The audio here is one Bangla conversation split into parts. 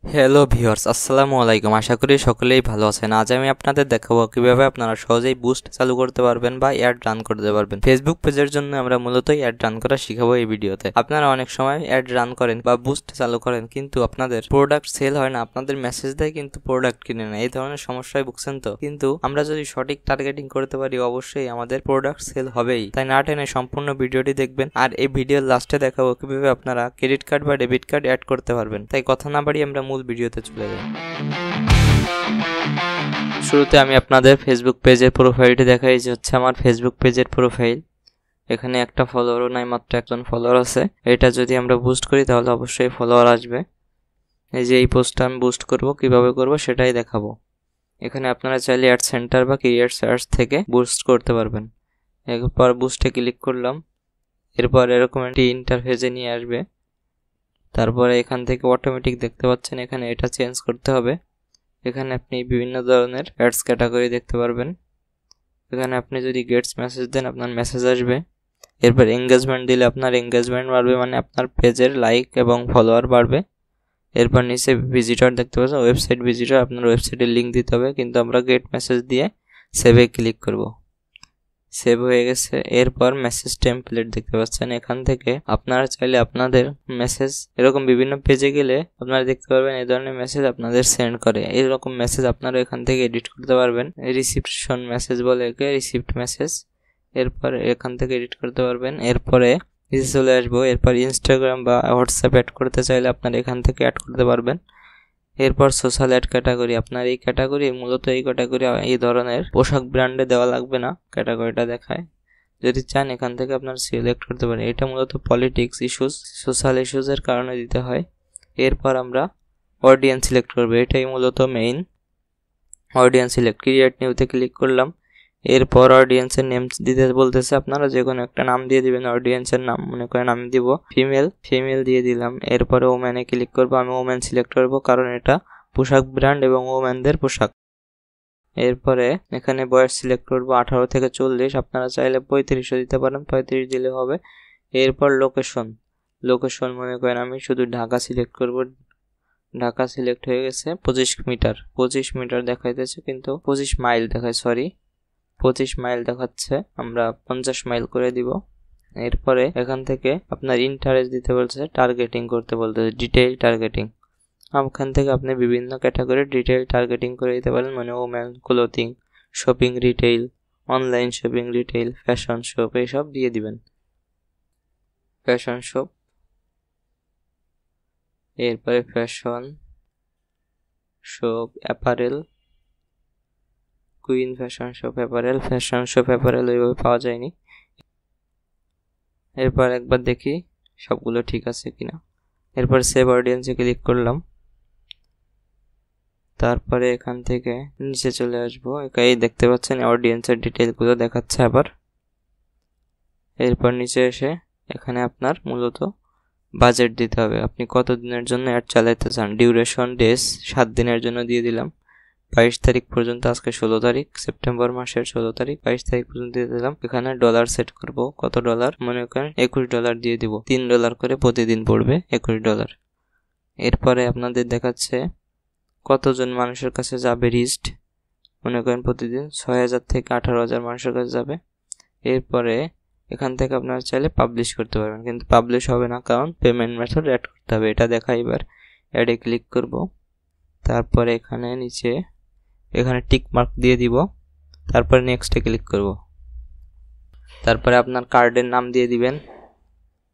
হ্যালো ভিউয়ার্স, আসসালামু আলাইকুম। আশা করি সকলেই ভালো আছেন। আজ আমি আপনাদের দেখাবো কিভাবে আপনারা সহজেই বুস্ট চালু করতে পারবেন বা অ্যাড রান করতে পারবেন। ফেসবুক পেজের জন্য আমরা মূলত অ্যাড রান করা শিখাবো এই ভিডিওতে। আপনারা অনেক সময় অ্যাড রান করেন বা বুস্ট চালু করেন, কিন্তু আপনাদের প্রোডাক্ট সেল হয় না, আপনাদের মেসেজ দেয় কিন্তু প্রোডাক্ট কিনে না। এই ধরনের সমস্যায় ভুগছেন তো? কিন্তু আমরা যদি সঠিক টার্গেটিং করতে পারি, অবশ্যই আমাদের প্রোডাক্ট সেল হবেই। তাই না টেনে সম্পূর্ণ ভিডিওটি দেখবেন। আর এই ভিডিওর লাস্টে দেখাবো কিভাবে আপনারা ক্রেডিট কার্ড বা ডেবিট কার্ড অ্যাড করতে পারবেন। তাই কথা না বাড়িয়ে আমরা মূল ভিডিওতে চলে যাই। শুরুতে আমি আপনাদের ফেসবুক পেজের প্রোফাইলটি দেখাই, যে হচ্ছে আমার ফেসবুক পেজের প্রোফাইল। এখানে একটা ফলোয়ারও নাই, মাত্র একজন ফলোয়ার আছে। এটা যদি আমরা বুস্ট করি তাহলে অবশ্যই ফলোয়ার আসবে। এই যে এই পোস্টটা আমি বুস্ট করব, কিভাবে করব সেটাই দেখাবো। এখানে আপনারা চাইলে অ্যাড সেন্টার বা ক্রিয়েট সার্চ থেকে বুস্ট করতে পারবেন। এরপর বুস্টে ক্লিক করলাম, এরপর এরকম একটি ইন্টারফেসে নিয়ে আসবে। তারপরে এখান থেকে অটোমেটিক দেখতে পাচ্ছেন, এখানে এটা চেঞ্জ করতে হবে। এখানে আপনি বিভিন্ন ধরনের অ্যাডস ক্যাটাগরি দেখতে পারবেন। এখানে আপনি যদি গেটস মেসেজ দেন, আপনার মেসেজ আসবে। এরপর এঙ্গেজমেন্ট দিলে আপনার এঙ্গেজমেন্ট বাড়বে, মানে আপনার পেজের লাইক এবং ফলোয়ার বাড়বে। এরপর নিচে ভিজিটর দেখতে পাচ্ছেন, ওয়েবসাইট ভিজিটর, আপনার ওয়েবসাইটের লিঙ্ক দিতে হবে, কিন্তু আমরা গেট মেসেজ দিয়ে সেভে ক্লিক করব। সেভ হয়ে গেছে। এরপর মেসেজ টেমপ্লেট দেখতে পাচ্ছেন, এখান থেকে আপনারা চাইলে আপনাদের মেসেজ এরকম বিভিন্ন পেজে গেলে আপনারা দেখতে পারবেন এই ধরনের মেসেজ আপনাদের সেন্ড করে। এইরকম মেসেজ আপনারা এখান থেকে এডিট করতে পারবেন। রিসিপশন মেসেজ বলে একে, রিসিপ্ট মেসেজ। এরপর এখান থেকে এডিট করতে পারবেন। এরপরে নিচে চলে আসবো। এরপর ইনস্টাগ্রাম বা হোয়াটসঅ্যাপ অ্যাড করতে চাইলে আপনারা এখান থেকে অ্যাড করতে পারবেন। এরপর সোশ্যাল অ্যাড ক্যাটাগরি, আপনার এই ক্যাটাগরি মূলত এই ক্যাটাগরি এই ধরনের পোশাক ব্র্যান্ডে দেওয়া লাগবে না, ক্যাটাগরিটা দেখায়। যদি চান এখান থেকে আপনার সিলেক্ট করতে পারেন। এটা মূলত পলিটিক্স ইস্যুস, সোশ্যাল ইস্যুসের কারণে দিতে হয়। এরপর আমরা অডিয়েন্স সিলেক্ট করবো, এটাই মূলত মেইন। অডিয়েন্স সিলেক্ট, ক্রিয়েট নিউতে ক্লিক করলাম। এরপর অডিয়েন্সের নেম দিতে বলতেছে, আপনারা যে কোনো একটা নাম দিয়ে দিবেন। অডিয়েন্সের নাম মনে করেন আমি দিব ফিমেল দিয়ে দিলাম। এরপরে ওম্যানে ক্লিক করবো, আমি ওম্যান সিলেক্ট করবো, কারণ এটা পোশাক ব্র্যান্ড এবং ওম্যানদের পোশাক। এরপরে এখানে বয়স সিলেক্ট করবো 18 থেকে 40, আপনারা চাইলে 35ও দিতে পারেন, 35 দিলে হবে। এরপর লোকেশন মনে করেন আমি শুধু ঢাকা সিলেক্ট করব। ঢাকা সিলেক্ট হয়ে গেছে। 25 মিটার দেখাইতেছে, কিন্তু 25 মাইল দেখায়, 25 মাইল দেখাচ্ছে, আমরা 50 মাইল করে দিব। এরপরে এখান থেকে আপনার ইন্টারেস্ট দিতে বলছে, টার্গেটিং করতে বলতেছে, ডিটেইল টার্গেটিং। ওখান থেকে আপনি বিভিন্ন ক্যাটাগরি ডিটেইল টার্গেটিং করে দিতে পারেন, মানে women, clothing, shopping retail, online shopping retail, fashion shop, এইসব দিয়ে দিবেন। ফ্যাশন শপ, এরপরে fashion shop apparel, queen fashion shop apparel ওইভাবে পাওয়া যায়নি। এরপর একবার দেখি সবগুলো ঠিক আছে কিনা। এরপর সেভ অডিয়েন্সে ক্লিক করলাম। তারপরে এখান থেকে নিচে চলে আসবো। এই দেখতে পাচ্ছেন অডিয়েন্সের ডিটেইলগুলো দেখাচ্ছে আবার। এরপর নিচে এসে এখানে আপনার মূলত বাজেট দিতে হবে, আপনি কত দিনের জন্য অ্যাড চালাতে চান। ডিউরেশন ডেজ 7 দিনের জন্য দিয়ে দিলাম, 22 তারিখ পর্যন্ত। আজকে 16 তারিখ, সেপ্টেম্বর মাসের 16 তারিখ, 22 তারিখ পর্যন্ত দিয়ে দিলাম। এখানে ডলার সেট করব, কত ডলার, মনে করেন $21 দিয়ে দিব। $3 করে প্রতিদিন পড়বে, $21। এরপরে আপনাদের দেখাচ্ছে কতজন মানুষের কাছে যাবে রিস্ট, মনে করেন প্রতিদিন 6,000 থেকে 18,000 মানুষের কাছে যাবে। এরপরে এখান থেকে আপনারা চাইলে পাবলিশ করতে পারবেন, কিন্তু পাবলিশ হবে না, কারণ পেমেন্ট মেথড অ্যাড করতে হবে। এটা দেখা, এবার অ্যাডে ক্লিক করব। তারপরে এখানে নিচে এখানে টিক মার্ক দিয়ে দিব। তারপরে নেক্সটে ক্লিক করব। তারপরে আপনার কার্ডের নাম দিয়ে দিবেন,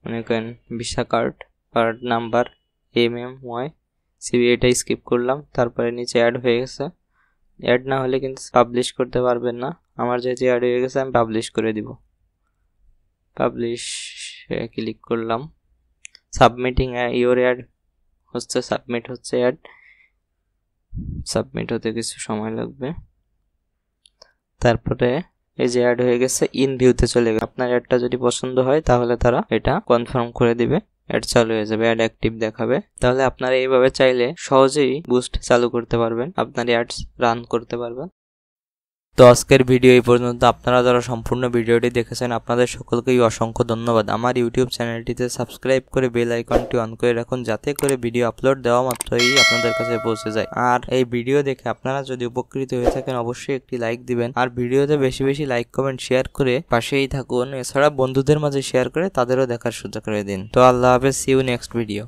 মনে করেন visa card number MMY CB, এটা স্কিপ করলাম। তারপরে নিচে অ্যাড হয়ে গেছে। অ্যাড না হলে কিন্তু পাবলিশ করতে পারবেন না। আমার যেহেতু অ্যাড হয়ে গেছে আমি পাবলিশ করে দিব। পাবলিশ ক্লিক করলাম। সাবমিটিং ইওর অ্যাড হচ্ছে, সাবমিট হচ্ছে অ্যাড। সাবমিট হতে কিছু সময় লাগবে। তারপরে এই যে অ্যাড হয়ে গেছে, ইন ভিউতে চলে গেছে। আপনার অ্যাডটা যদি পছন্দ হয় তাহলে তারা এটা কনফার্ম করে দিবে, অ্যাড চালু হয়ে যাবে, অ্যাড অ্যাক্টিভ দেখাবে। তাহলে আপনারা এইভাবে চাইলে সহজেই বুস্ট চালু করতে পারবেন, আপনার অ্যাডস রান করতে পারবেন। তো আজকের ভিডিও এই পর্যন্ত। আপনারা যারা সম্পূর্ণ ভিডিওটি দেখেছেন আপনাদের সকলকেই অসংখ্য ধন্যবাদ। আমার ইউটিউব চ্যানেলটিতে সাবস্ক্রাইব করে বেল আইকনটি অন করে রাখুন, যাতে করে ভিডিও আপলোড দেওয়া মাত্রই আপনাদের কাছে পৌঁছে যায়। আর এই ভিডিও দেখে আপনারা যদি উপকৃত হয়ে থাকেন অবশ্যই একটি লাইক দিবেন, আর ভিডিওতে বেশি বেশি লাইক কমেন্ট শেয়ার করে পাশেই থাকুন। এছাড়া বন্ধুদের মাঝে শেয়ার করে তাদেরও দেখার সুযোগ করে দিন। তো আল্লাহ হাফেজ, সি ইউ নেক্সট ভিডিও।